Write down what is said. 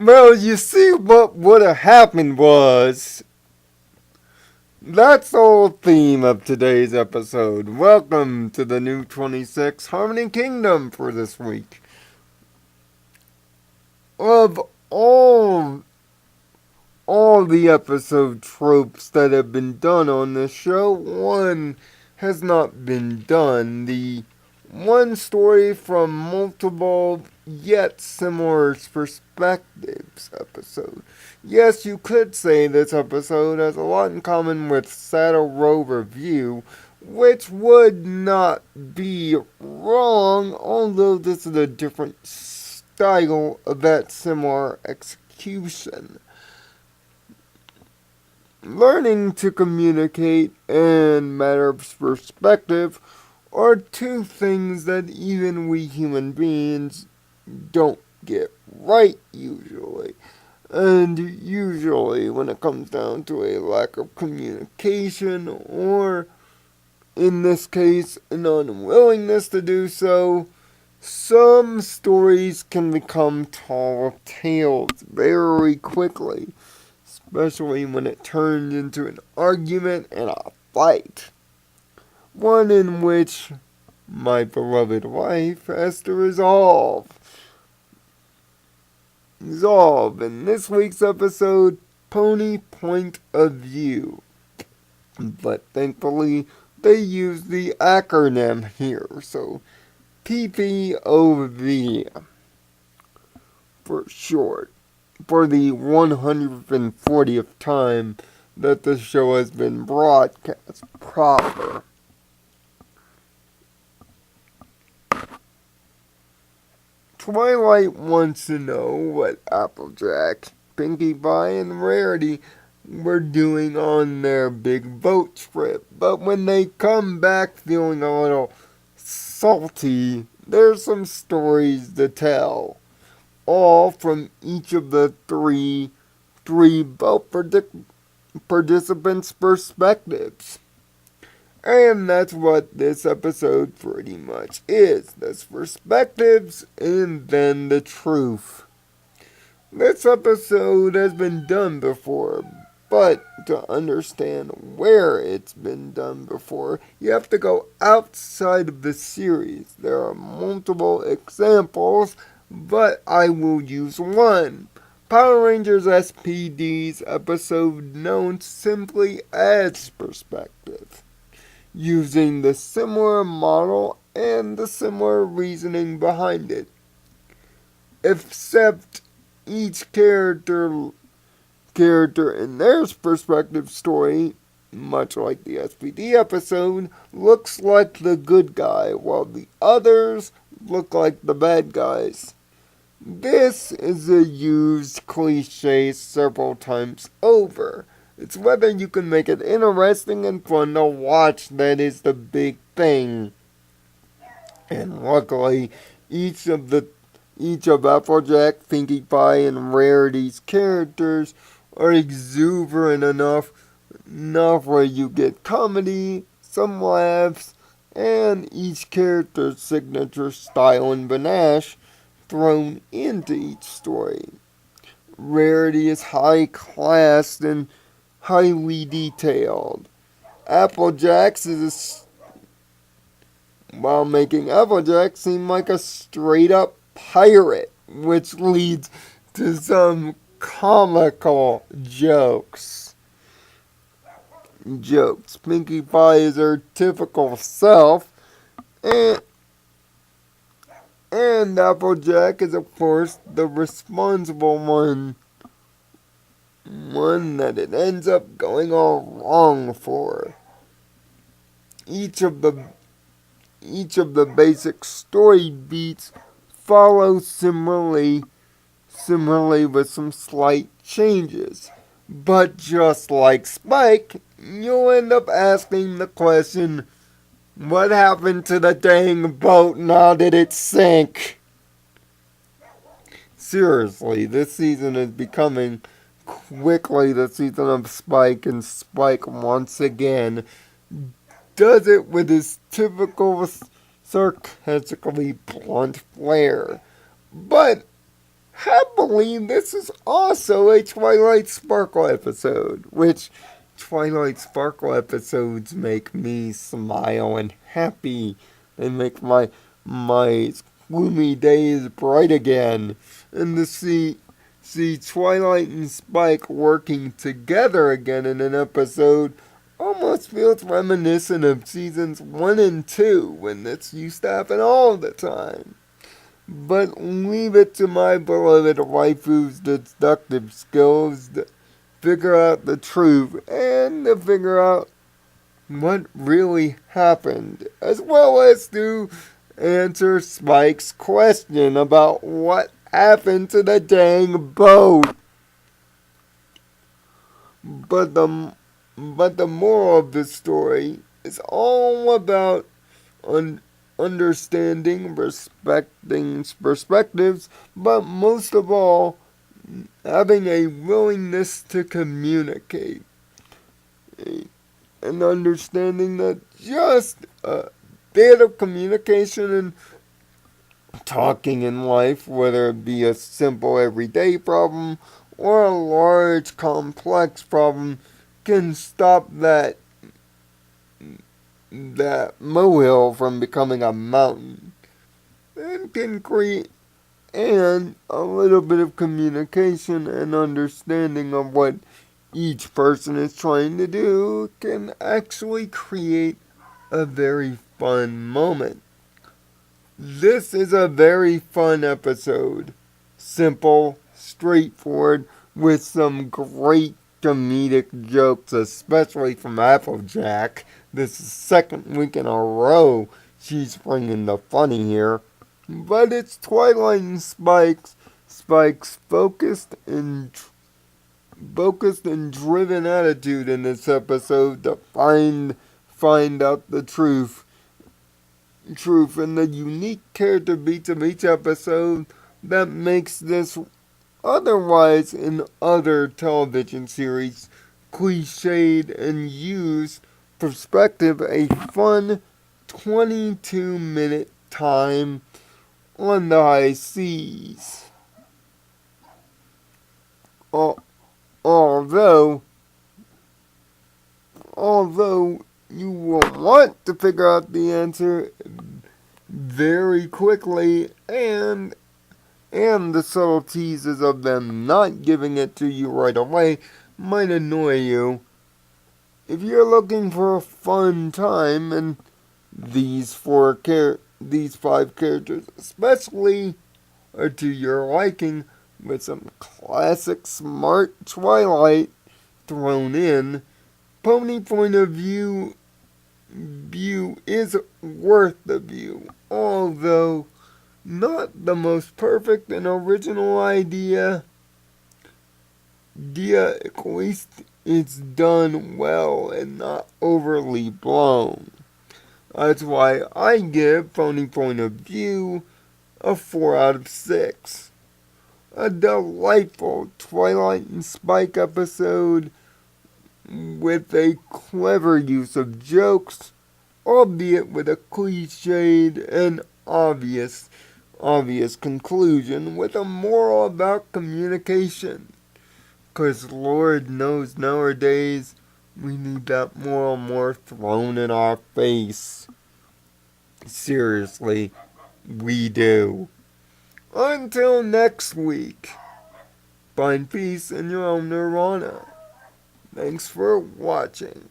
Well, you see, what would have happened was, that's the whole theme of today's episode. Welcome to the new 26 Harmony Kingdom for this week. Of all the episode tropes that have been done on this show, one has not been done. The one story from multiple yet similar perspectives episode. Yes, you could say this episode has a lot in common with Saddle Row Review, which would not be wrong, although this is a different style of that similar execution. Learning to communicate and matter of perspective are two things that even we human beings don't get right usually. And usually, when it comes down to a lack of communication, or in this case, an unwillingness to do so, some stories can become tall tales very quickly, especially when it turns into an argument and a fight. One in which my beloved wife has to resolve in this week's episode, Pony Point of View. But thankfully, they use the acronym here, so P.P.O.V for short, for the 140th time that the show has been broadcast proper. Twilight wants to know what Applejack, Pinkie Pie, and Rarity were doing on their big boat trip, but when they come back feeling a little salty, there's some stories to tell, all from each of the three boat participants' perspectives. And that's what this episode pretty much is. There's perspectives and then the truth. This episode has been done before, but to understand where it's been done before, you have to go outside of the series. There are multiple examples, but I will use one. Power Rangers SPD's episode known simply as Perspective, using the similar model and the similar reasoning behind it. Except each character in their perspective story, much like the SPD episode, looks like the good guy, while the others look like the bad guys. This is a used cliche several times over. It's whether you can make it interesting and fun to watch that is the big thing. And luckily, each of Applejack, Pinkie Pie, and Rarity's characters are exuberant enough where you get comedy, some laughs, and each character's signature style and panache thrown into each story. Rarity is high class and highly detailed. Applejack's while making Applejack seem like a straight up pirate, which leads to some comical jokes. Pinkie Pie is her typical self, and Applejack is, of course, the responsible one that it ends up going all wrong for. Each of the basic story beats follow similarly with some slight changes. But just like Spike, you'll end up asking the question, what happened to the dang boat and how did it sink? Seriously, this season is becoming quickly the season of Spike, and Spike once again does it with his typical sarcastically blunt flair. But happily, this is also a Twilight Sparkle episode, which Twilight Sparkle episodes make me smile and happy. They make my gloomy days bright again. And to see Twilight and Spike working together again in an episode almost feels reminiscent of seasons 1 and 2 when this used to happen all the time. But leave it to my beloved waifu's deductive skills to figure out the truth and to figure out what really happened, as well as to answer Spike's question about what happened to the dang boat. But the moral of the story is all about understanding, respecting perspectives, but most of all, having a willingness to communicate. And understanding that just a bit of communication and talking in life, whether it be a simple everyday problem or a large complex problem, can stop that molehill from becoming a mountain, and can create, and a little bit of communication and understanding of what each person is trying to do can actually create a very fun moment. This is a very fun episode. Simple, straightforward, with some great comedic jokes, especially from Applejack. This is the second week in a row she's bringing the funny here. But it's Twilight and Spike's focused and driven attitude in this episode to find out the truth and the unique character beats of each episode that makes this otherwise in other television series cliched and used perspective a fun 22-minute time on the high seas. Although you will want to figure out the answer very quickly, and the subtle teases of them not giving it to you right away might annoy you. If you're looking for a fun time, and these 5 characters especially are to your liking, with some classic smart Twilight thrown in, Pony Point of View is worth the view, although not the most perfect and original idea. At least it's done well and not overly blown. That's why I give Pony Point of View a 4 out of 6. A delightful Twilight and Spike episode with a clever use of jokes, albeit with a cliched and obvious conclusion with a moral about communication. 'Cause Lord knows nowadays we need that moral more thrown in our face. Seriously, we do. Until next week, find peace in your own nirvana. Thanks for watching.